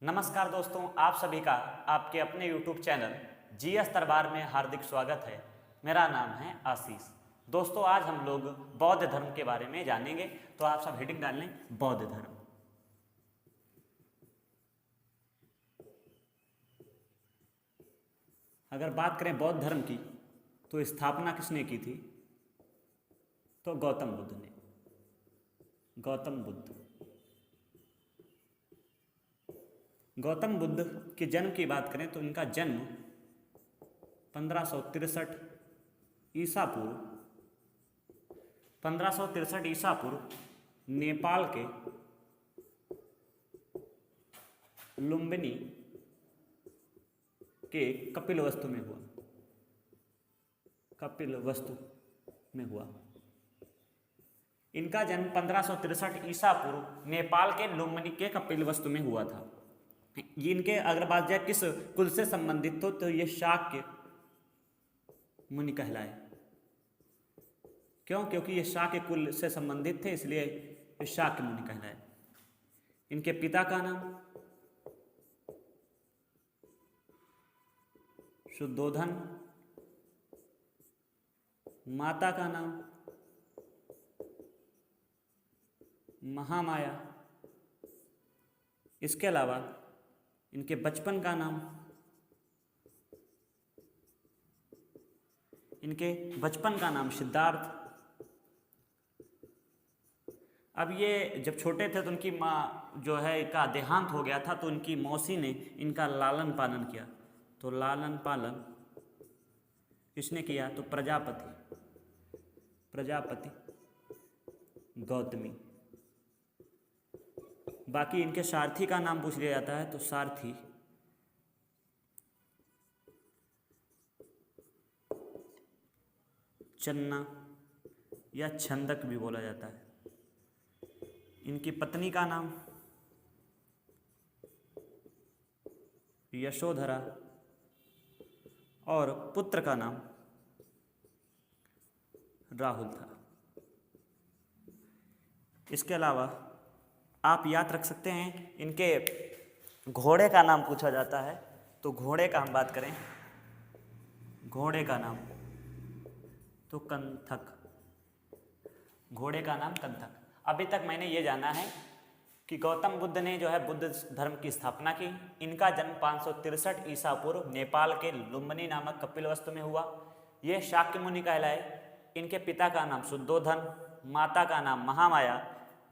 नमस्कार दोस्तों, आप सभी का आपके अपने YouTube चैनल जीएस दरबार में हार्दिक स्वागत है। मेरा नाम है आशीष। दोस्तों, आज हम लोग बौद्ध धर्म के बारे में जानेंगे, तो आप सब हेडिंग डाल लें बौद्ध धर्म। अगर बात करें बौद्ध धर्म की, तो स्थापना किसने की थी? तो गौतम बुद्ध ने। गौतम बुद्ध के जन्म की बात करें तो इनका जन्म 1563 ईसा पूर्व नेपाल के लुम्बिनी के कपिलवस्तु में हुआ। इनका जन्म 1563 ईसा पूर्व नेपाल के लुम्बिनी के कपिलवस्तु में हुआ था। इनके अगर बात जाए किस कुल से संबंधित तो ये शाक्य मुनि कहलाए। क्यों? क्योंकि ये शाक्य कुल से संबंधित थे, इसलिए ये शाक्य मुनि कहलाए। इनके पिता का नाम शुद्धोधन, माता का नाम महामाया। इसके अलावा इनके बचपन का नाम सिद्धार्थ। अब ये जब छोटे थे तो उनकी माँ जो है का देहांत हो गया था, तो उनकी मौसी ने इनका लालन पालन किया। तो लालन पालन किसने किया? तो प्रजापति गौतमी। बाकी इनके सारथी का नाम पूछ लिया जाता है, तो सारथी चन्ना या छंदक भी बोला जाता है। इनकी पत्नी का नाम यशोधरा और पुत्र का नाम राहुल था। इसके अलावा आप याद रख सकते हैं, इनके घोड़े का नाम पूछा जाता है, तो घोड़े का हम बात करें, घोड़े का नाम तो कंथक। घोड़े का नाम कंथक। अभी तक मैंने ये जाना है कि गौतम बुद्ध ने जो है बुद्ध धर्म की स्थापना की। इनका जन्म 563 ईसा पूर्व नेपाल के लुम्बिनी नामक कपिलवस्तु में हुआ। ये शाक्य मुनि कहलाए। इनके पिता का नाम शुद्धोधन, माता का नाम महामाया,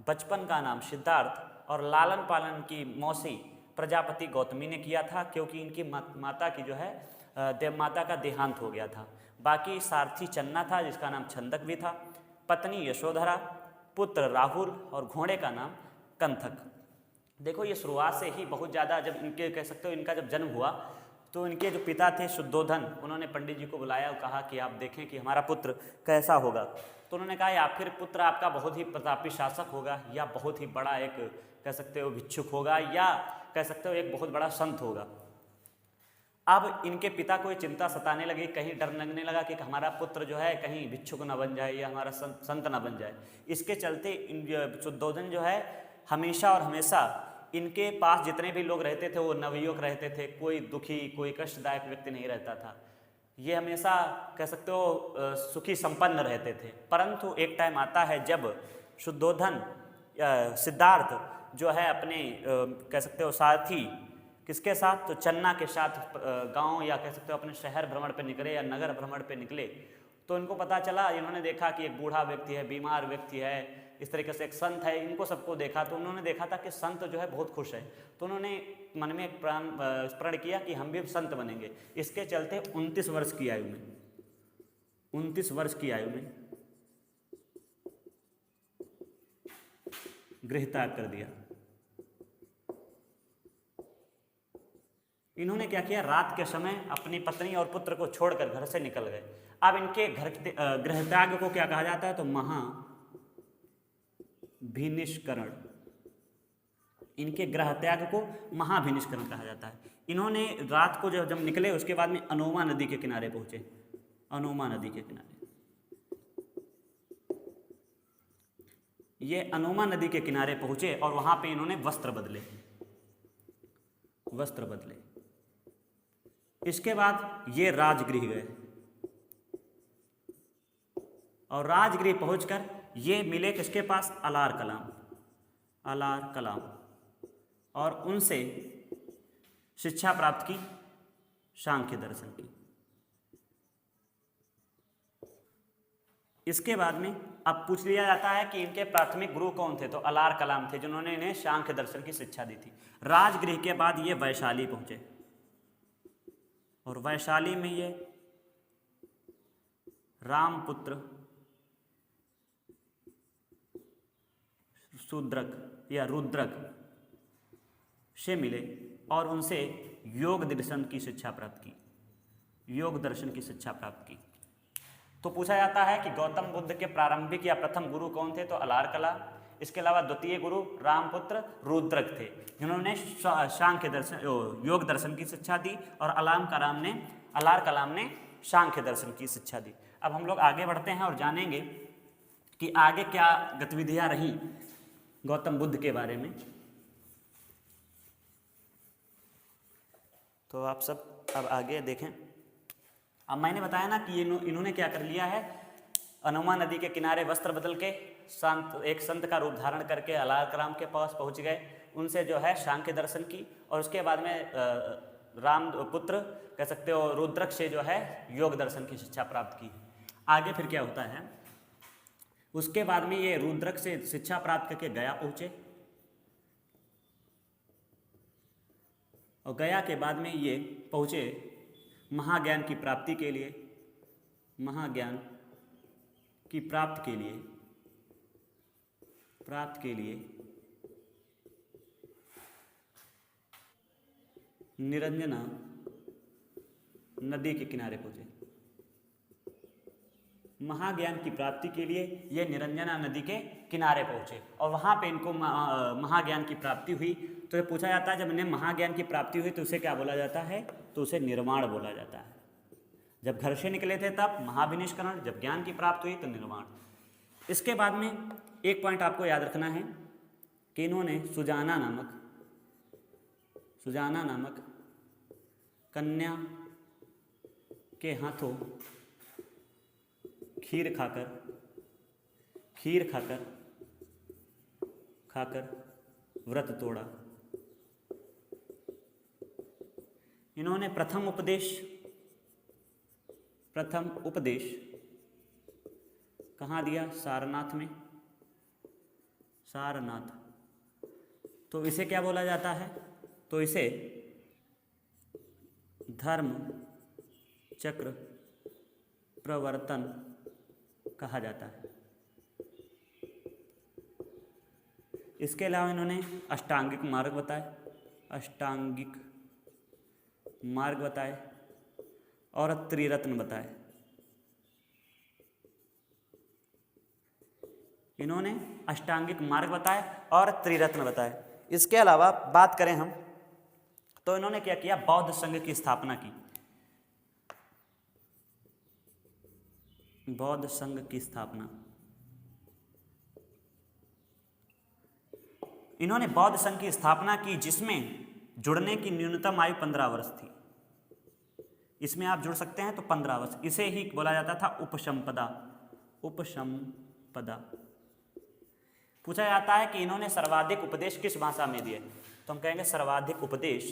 बचपन का नाम सिद्धार्थ और लालन पालन की मौसी प्रजापति गौतमी ने किया था, क्योंकि इनकी माता की जो है माता का देहांत हो गया था। बाकी सारथी चन्ना था, जिसका नाम छंदक भी था, पत्नी यशोधरा, पुत्र राहुल और घोड़े का नाम कंथक। देखो, ये शुरुआत से ही बहुत ज़्यादा, जब इनके कह सकते हो इनका जब जन्म हुआ तो इनके जो पिता थे शुद्धोधन, उन्होंने पंडित जी को बुलाया और कहा कि आप देखें कि हमारा पुत्र कैसा होगा। तो उन्होंने कहा या फिर पुत्र आपका बहुत ही प्रतापी शासक होगा, या बहुत ही बड़ा एक कह सकते हो भिक्षुक होगा, या कह सकते हो एक बहुत बड़ा संत होगा। अब इनके पिता को ये चिंता सताने लगी, कहीं डर लगने लगा कि हमारा पुत्र जो है कहीं भिक्षुक न बन जाए या हमारा संत न बन जाए। इसके चलते शुद्धोधन जो है हमेशा और हमेशा इनके पास जितने भी लोग रहते थे वो नवयुवक रहते थे। कोई दुखी, कोई कष्टदायक व्यक्ति नहीं रहता था। ये हमेशा कह सकते हो सुखी संपन्न रहते थे। परंतु एक टाइम आता है जब शुद्धोधन सिद्धार्थ जो है अपने कह सकते हो सारथी किसके साथ, तो चन्ना के साथ गांव या कह सकते हो अपने शहर भ्रमण पे निकले या नगर भ्रमण पे निकले, तो इनको पता चला, इन्होंने देखा कि एक बूढ़ा व्यक्ति है, बीमार व्यक्ति है, इस तरीके से एक संत है। इनको सबको देखा तो उन्होंने देखा था कि संत जो है बहुत खुश है, तो उन्होंने मन में प्रण किया कि हम भी संत बनेंगे। इसके चलते 29 वर्ष की आयु में गृहत्याग कर दिया। इन्होंने क्या किया, रात के समय अपनी पत्नी और पुत्र को छोड़कर घर से निकल गए। अब इनके गृहत्याग को क्या कहा जाता है, तो महाभिनिष्करण। इनके गृहत्याग को महाभिनिष्करण कहा जाता है। इन्होंने रात को जब निकले उसके बाद में अनोमा नदी के किनारे पहुंचे। अनोमा नदी के किनारे ये अनोमा नदी के किनारे पहुंचे और वहां पे इन्होंने वस्त्र बदले। वस्त्र बदले। इसके बाद ये राजगृह गए और राजगृह पहुंचकर ये मिले किसके पास, अलार कलाम, अलार कलाम, और उनसे शिक्षा प्राप्त की सांख्य दर्शन की। इसके बाद में अब पूछ लिया जाता है कि इनके प्राथमिक गुरु कौन थे, तो अलार कलाम थे जिन्होंने इन्हें सांख्य दर्शन की शिक्षा दी थी। राजगृह के बाद ये वैशाली पहुंचे और वैशाली में ये रामपुत्र शूद्रक या रुद्रक से मिले और उनसे योग दर्शन की शिक्षा प्राप्त की, योग दर्शन की शिक्षा प्राप्त की। तो पूछा जाता है कि गौतम बुद्ध के प्रारंभिक या प्रथम गुरु कौन थे, तो अलार कलाम। इसके अलावा द्वितीय गुरु रामपुत्र रुद्रक थे जिन्होंने सांख्य दर्शन, योग दर्शन की शिक्षा दी, और अलार कलाम ने सांख्य दर्शन की शिक्षा दी। अब हम लोग आगे बढ़ते हैं और जानेंगे कि आगे क्या गतिविधियां रहीं गौतम बुद्ध के बारे में। तो आप सब अब आगे देखें। अब मैंने बताया ना कि इन्होंने क्या कर लिया है, अनुमा नदी के किनारे वस्त्र बदल के एक संत का रूप धारण करके अलार कलाम के पास पहुंच गए, उनसे जो है सांख्य दर्शन की, और उसके बाद में राम पुत्र कह सकते हो रुद्रक से जो है योग दर्शन की शिक्षा प्राप्त की। आगे फिर क्या होता है, उसके बाद में ये रुद्रक से शिक्षा प्राप्त करके गया पहुँचे, और गया के बाद में ये पहुँचे महाज्ञान की प्राप्ति के लिए, महाज्ञान की प्राप्त के लिए निरंजना नदी के किनारे पहुँचे। महाज्ञान की प्राप्ति के लिए ये निरंजना नदी के किनारे पहुँचे और वहाँ पे इनको महाज्ञान की प्राप्ति हुई। तो ये पूछा जाता है जब इन्हें महाज्ञान की प्राप्ति हुई तो उसे क्या बोला जाता है, तो उसे निर्वाण बोला जाता है। जब घर से निकले थे तब महाविनिष्करण, जब ज्ञान की प्राप्ति हुई तो निर्वाण। इसके बाद में एक पॉइंट आपको याद रखना है कि इन्होंने सुजाना नामक कन्या के हाथों खीर खाकर व्रत तोड़ा। इन्होंने प्रथम उपदेश कहाँ दिया, सारनाथ में, सारनाथ। तो इसे क्या बोला जाता है, तो इसे धर्म चक्र प्रवर्तन कहा जाता है। इसके अलावा इन्होंने अष्टांगिक मार्ग बताए और त्रिरत्न बताए। इन्होंने अष्टांगिक मार्ग बताए और त्रिरत्न बताए। इसके अलावा बात करें हम तो इन्होंने क्या किया, बौद्ध संघ की स्थापना की। बौद्ध संघ की स्थापना, इन्होंने बौद्ध संघ की स्थापना की जिसमें जुड़ने की न्यूनतम आयु 15 वर्ष थी। इसमें आप जुड़ सकते हैं तो 15 वर्ष। इसे ही बोला जाता था उपसंपदा। पूछा जाता है कि इन्होंने सर्वाधिक उपदेश किस भाषा में दिए, तो हम कहेंगे सर्वाधिक उपदेश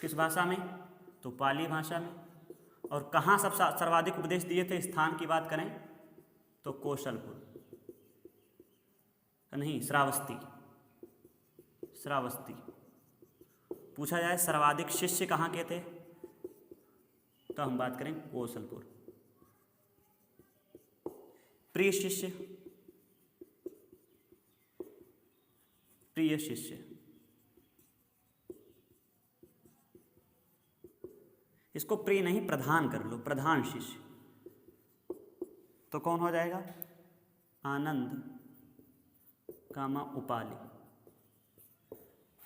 किस भाषा में, तो पाली भाषा में। और कहाँ सब सर्वाधिक उपदेश दिए थे, स्थान की बात करें तो कौशलपुर, नहीं श्रावस्ती। पूछा जाए सर्वाधिक शिष्य कहाँ के थे, तो हम बात करें कौशलपुर। प्रिय शिष्य, इसको प्रिय नहीं प्रधान कर लो, प्रधान शिष्य, तो कौन हो जाएगा, आनंद कामा उपाली।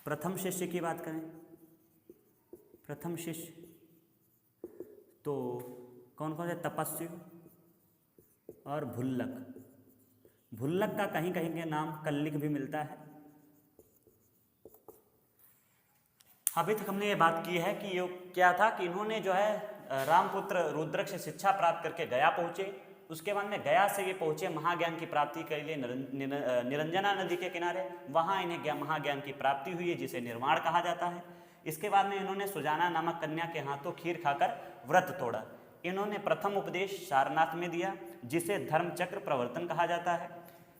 प्रथम शिष्य की बात करें, प्रथम शिष्य तो कौन कौन से, तपस्वी और भुल्लक का कहीं कहीं के नाम कल्लिक भी मिलता है। अभी तक हमने ये बात की है कि ये क्या था कि इन्होंने जो है रामपुत्र रुद्रक से शिक्षा प्राप्त करके गया पहुँचे। उसके बाद में गया से ये पहुँचे महाज्ञान की प्राप्ति के लिए निरंजना नदी के किनारे। वहाँ इन्हें महाज्ञान की प्राप्ति हुई है जिसे निर्वाण कहा जाता है। इसके बाद में इन्होंने सुजाना नामक कन्या के हाथों खीर खाकर व्रत तोड़ा। इन्होंने प्रथम उपदेश सारनाथ में दिया जिसे धर्मचक्र प्रवर्तन कहा जाता है।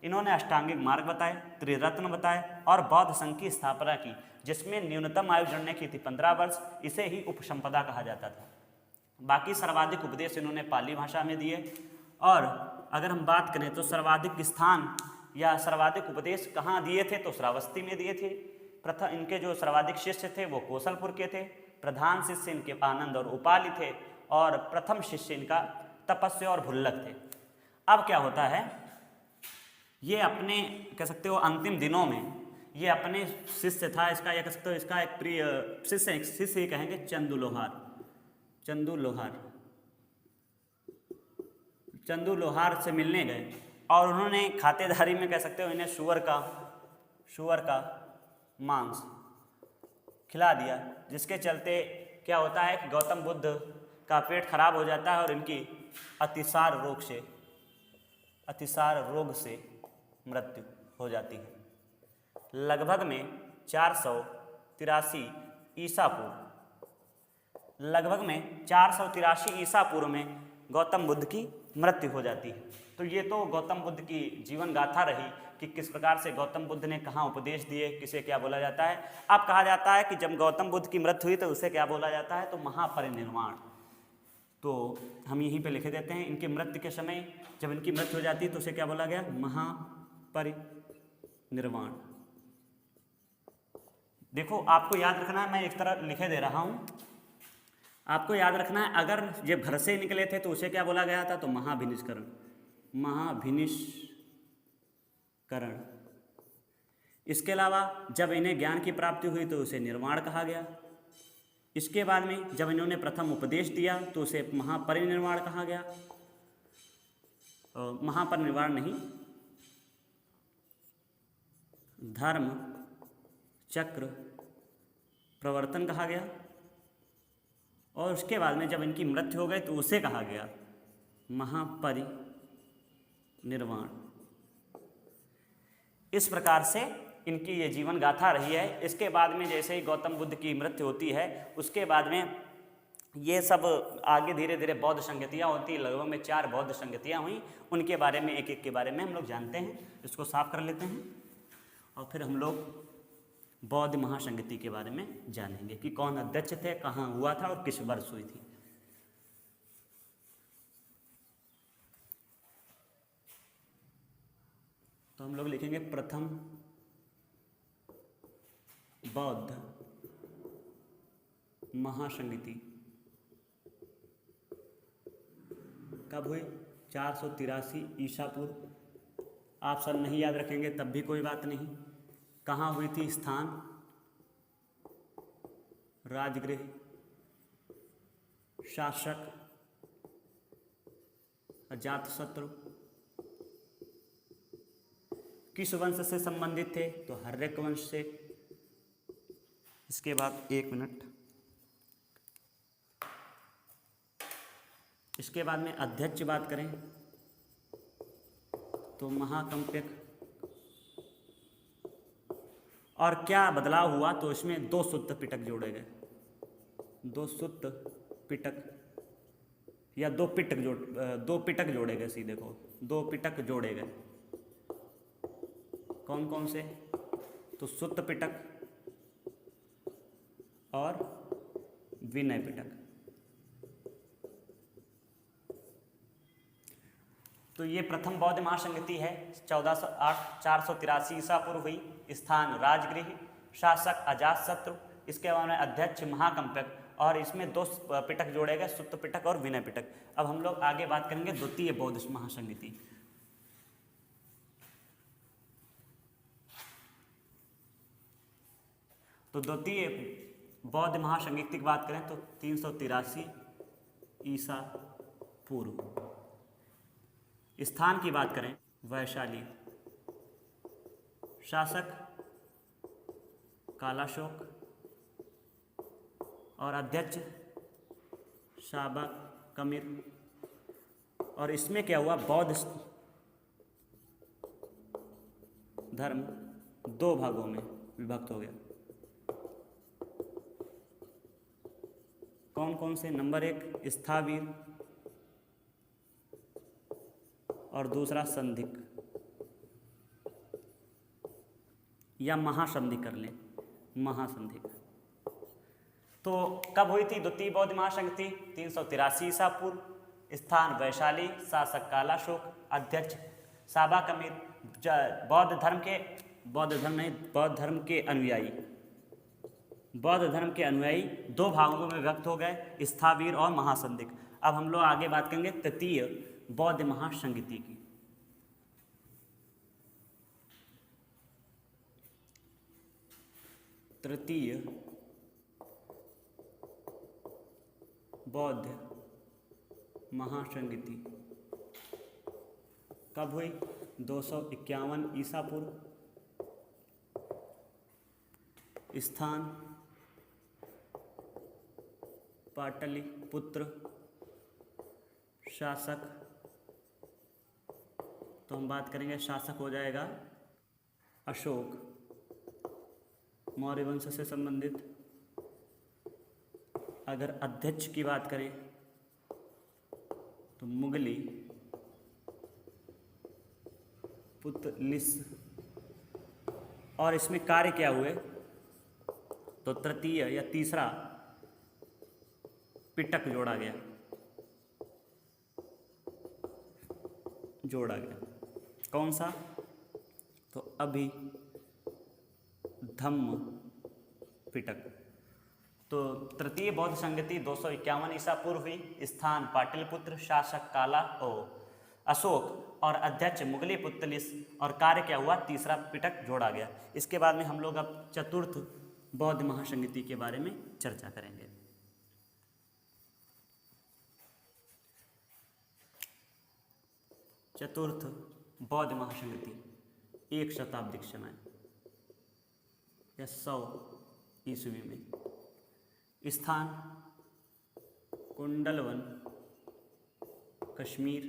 इन्होंने अष्टांगिक मार्ग बताए, त्रिरत्न बताए और बौद्ध संघ की स्थापना की जिसमें न्यूनतम आयु जोड़ने की थी 15 वर्ष। इसे ही उपसंपदा कहा जाता था। बाकी सर्वाधिक उपदेश इन्होंने पाली भाषा में दिए। और अगर हम बात करें तो सर्वाधिक स्थान या सर्वाधिक उपदेश कहाँ दिए थे तो श्रावस्ती में दिए थे। प्रथम इनके जो सर्वाधिक शिष्य थे वो कौशलपुर के थे। प्रधान शिष्य इनके आनंद और उपाली थे और प्रथम शिष्य इनका तपस्या और भुल्लक थे। अब क्या होता है, ये अपने कह सकते हो अंतिम दिनों में ये अपने शिष्य था, इसका यह कह सकते हो इसका एक प्रिय शिष्य ही कहेंगे, चंदू लोहार से मिलने गए और उन्होंने खातेदारी में कह सकते हो इन्हें शुअर का मांस खिला दिया, जिसके चलते क्या होता है कि गौतम बुद्ध का पेट खराब हो जाता है और इनकी अतिसार रोग से मृत्यु हो जाती है। लगभग में 483 ईसा पूर्व में गौतम बुद्ध की मृत्यु हो जाती है। तो ये तो गौतम बुद्ध की जीवन गाथा रही कि किस प्रकार से गौतम बुद्ध ने कहाँ उपदेश दिए, किसे क्या बोला जाता है। अब कहा जाता है कि जब गौतम बुद्ध की मृत्यु हुई तो उसे क्या बोला जाता है, तो महापरिनिर्वाण। तो हम यहीं पे लिखे देते हैं, इनकी मृत्यु के समय जब इनकी मृत्यु हो जाती है तो उसे क्या बोला गया, महापरिनिर्वाण। देखो आपको याद रखना है, मैं एक तरह लिखे दे रहा हूँ, आपको याद रखना है। अगर ये घर से निकले थे तो उसे क्या बोला गया था, तो महाभिनिष्करण। इसके अलावा जब इन्हें ज्ञान की प्राप्ति हुई तो उसे निर्वाण कहा गया। इसके बाद में जब इन्होंने प्रथम उपदेश दिया तो उसे महापरिनिर्वाण कहा गया। महापरिनिर्वाण नहीं, धर्म चक्र प्रवर्तन कहा गया। और उसके बाद में जब इनकी मृत्यु हो गई तो उसे कहा गया महापरिनिर्वाण। इस प्रकार से इनकी ये जीवन गाथा रही है। इसके बाद में जैसे ही गौतम बुद्ध की मृत्यु होती है उसके बाद में ये सब आगे धीरे धीरे बौद्ध संगतियाँ होती, लगभग में 4 बौद्ध संगतियाँ हुई। उनके बारे में एक एक के बारे में हम लोग जानते हैं। इसको साफ कर लेते हैं और फिर हम लोग बौद्ध महासंगति के बारे में जानेंगे कि कौन अध्यक्ष थे, कहाँ हुआ था और किस वर्ष हुई थी। तो हम लोग लिखेंगे प्रथम बौद्ध महासंगति कब हुई, 483 ईसा पूर्व। आप सब नहीं याद रखेंगे तब भी कोई बात नहीं। कहाँ हुई थी, स्थान राजगृह, शासक अजातशत्रु। किस वंश से संबंधित थे, तो हर्यक वंश से। इसके बाद 1 मिनट, इसके बाद में अध्यक्ष बात करें तो महाकंप्यक। और क्या बदलाव हुआ, तो इसमें 2 सुत्त पिटक जोड़े गए। 2 सुत्त पिटक या 2 पिटक जोड़े गए, सीधे को 2 पिटक जोड़े गए। कौन कौन से, तो सुत्त पिटक और विनय पिटक। तो ये प्रथम बौद्ध महासंगति है। 483 ईसा पूर्व हुई। स्थान राजगृह, शासक अजातशत्रु। इसके बाद में अध्यक्ष महाकंपक और इसमें 2 पिटक जोड़े गए, सुत्त पिटक और विनय पिटक। अब हम लोग आगे बात करेंगे द्वितीय बौद्ध महासंगति। तो द्वितीय बौद्ध महासंगति की बात करें तो 383 ईसा पूर्व। स्थान की बात करें वैशाली, शासक कालाशोक और अध्यक्ष शाबा कमिर। और इसमें क्या हुआ, बौद्ध धर्म दो भागों में विभक्त हो गया। कौन कौन से? नंबर 1 स्थावीर और दूसरा संधिक या महासंधिक कर लें, महासंधिक। तो कब हुई थी द्वितीय बौद्ध महासंधि? 383 ईसा पूर्व। स्थान वैशाली, शासक कालाशोक, अध्यक्ष साबा कमिर। बौद्ध धर्म के अनुयायी दो भागों में विभक्त हो गए, स्थावीर और महासंधिक। अब हम लोग आगे बात करेंगे तृतीय बौद्ध महासंधि की। तृतीय बौद्ध महासंधि कब हुई? 251 ईसा पूर्व। स्थान पाटलिपुत्र। शासक, तो हम बात करेंगे शासक हो जाएगा अशोक, मौर्य वंश से संबंधित। अगर अध्यक्ष की बात करें तो मुगली पुतलिस। और इसमें कार्य क्या हुए? तो तृतीय या तीसरा पिटक जोड़ा गया। कौन सा? तो अभी धम्म पिटक। तो तृतीय बौद्ध संगति 251 ईसा पूर्व हुई। स्थान पाटलिपुत्र, शासक काला अशोक और अध्यक्ष मुगली पुतलिस। और कार्य क्या हुआ? तीसरा पिटक जोड़ा गया। इसके बाद में हम लोग अब चतुर्थ बौद्ध महासंगति के बारे में चर्चा करेंगे। चतुर्थ बौद्ध महासंगति 1 शताब्दी समय या 100 ईस्वी में। स्थान कुंडलवन, कश्मीर।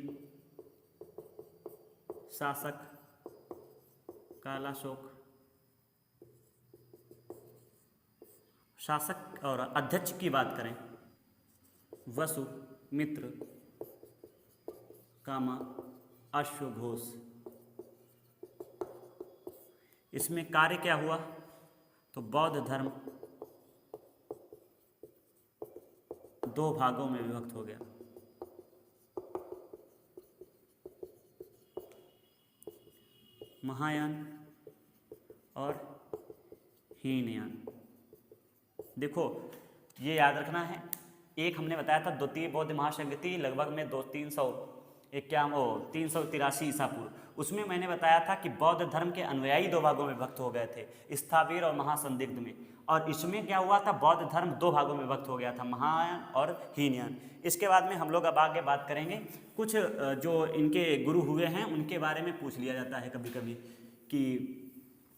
शासक कालाशोक। शासक और अध्यक्ष की बात करें वसु मित्र कामा अश्वघोष। इसमें कार्य क्या हुआ? तो बौद्ध धर्म दो भागों में विभक्त हो गया। महायान और हीनयान। देखो ये याद रखना है, एक हमने बताया था द्वितीय बौद्ध महासंगति लगभग में 383 ईसा पूर्व। उसमें मैंने बताया था कि बौद्ध धर्म के अनुयायी दो भागों में विभक्त हो गए थे, स्थावीर और महासंदिग्ध में। और इसमें क्या हुआ था? बौद्ध धर्म दो भागों में विभक्त हो गया था, महायान और हीनयान। इसके बाद में हम लोग अब आगे बात करेंगे कुछ जो इनके गुरु हुए हैं उनके बारे में पूछ लिया जाता है कभी कभी कि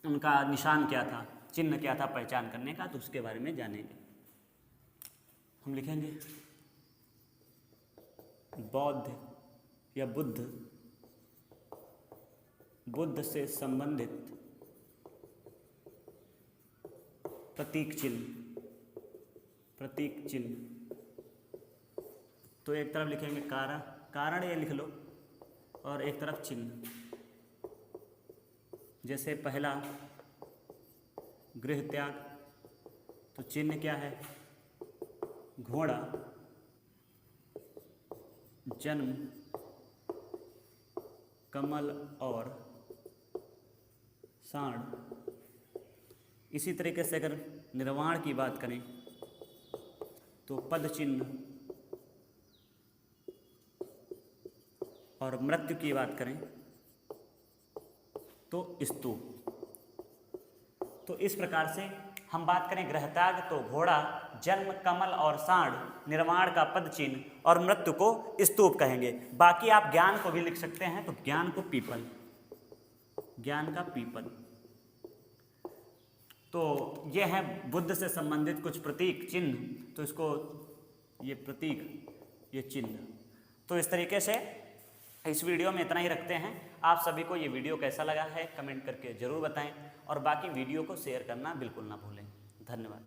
उनका निशान क्या था, चिन्ह क्या था पहचान करने का, तो उसके बारे में जानेंगे। हम लिखेंगे बौद्ध या बुद्ध से संबंधित प्रतीक चिन्ह। तो एक तरफ लिखेंगे कारण ये लिख लो, और एक तरफ चिन्ह। जैसे पहला गृह त्याग, तो चिन्ह क्या है? घोड़ा, जन्म, कमल और सांड। इसी तरीके से अगर निर्वाण की बात करें तो पद चिन्ह, और मृत्यु की बात करें तो स्तूप। तो इस प्रकार से हम बात करें गृहत्याग तो घोड़ा, जन्म, कमल और सांड, निर्वाण का पद चिन्ह और मृत्यु को स्तूप कहेंगे। बाकी आप ज्ञान को भी लिख सकते हैं, तो ज्ञान को पीपल, ज्ञान का पीपल। तो ये हैं बुद्ध से संबंधित कुछ प्रतीक चिन्ह। तो इसको ये प्रतीक, ये चिन्ह। तो इस तरीके से इस वीडियो में इतना ही रखते हैं। आप सभी को ये वीडियो कैसा लगा है कमेंट करके ज़रूर बताएं और बाकी वीडियो को शेयर करना बिल्कुल ना भूलें। धन्यवाद।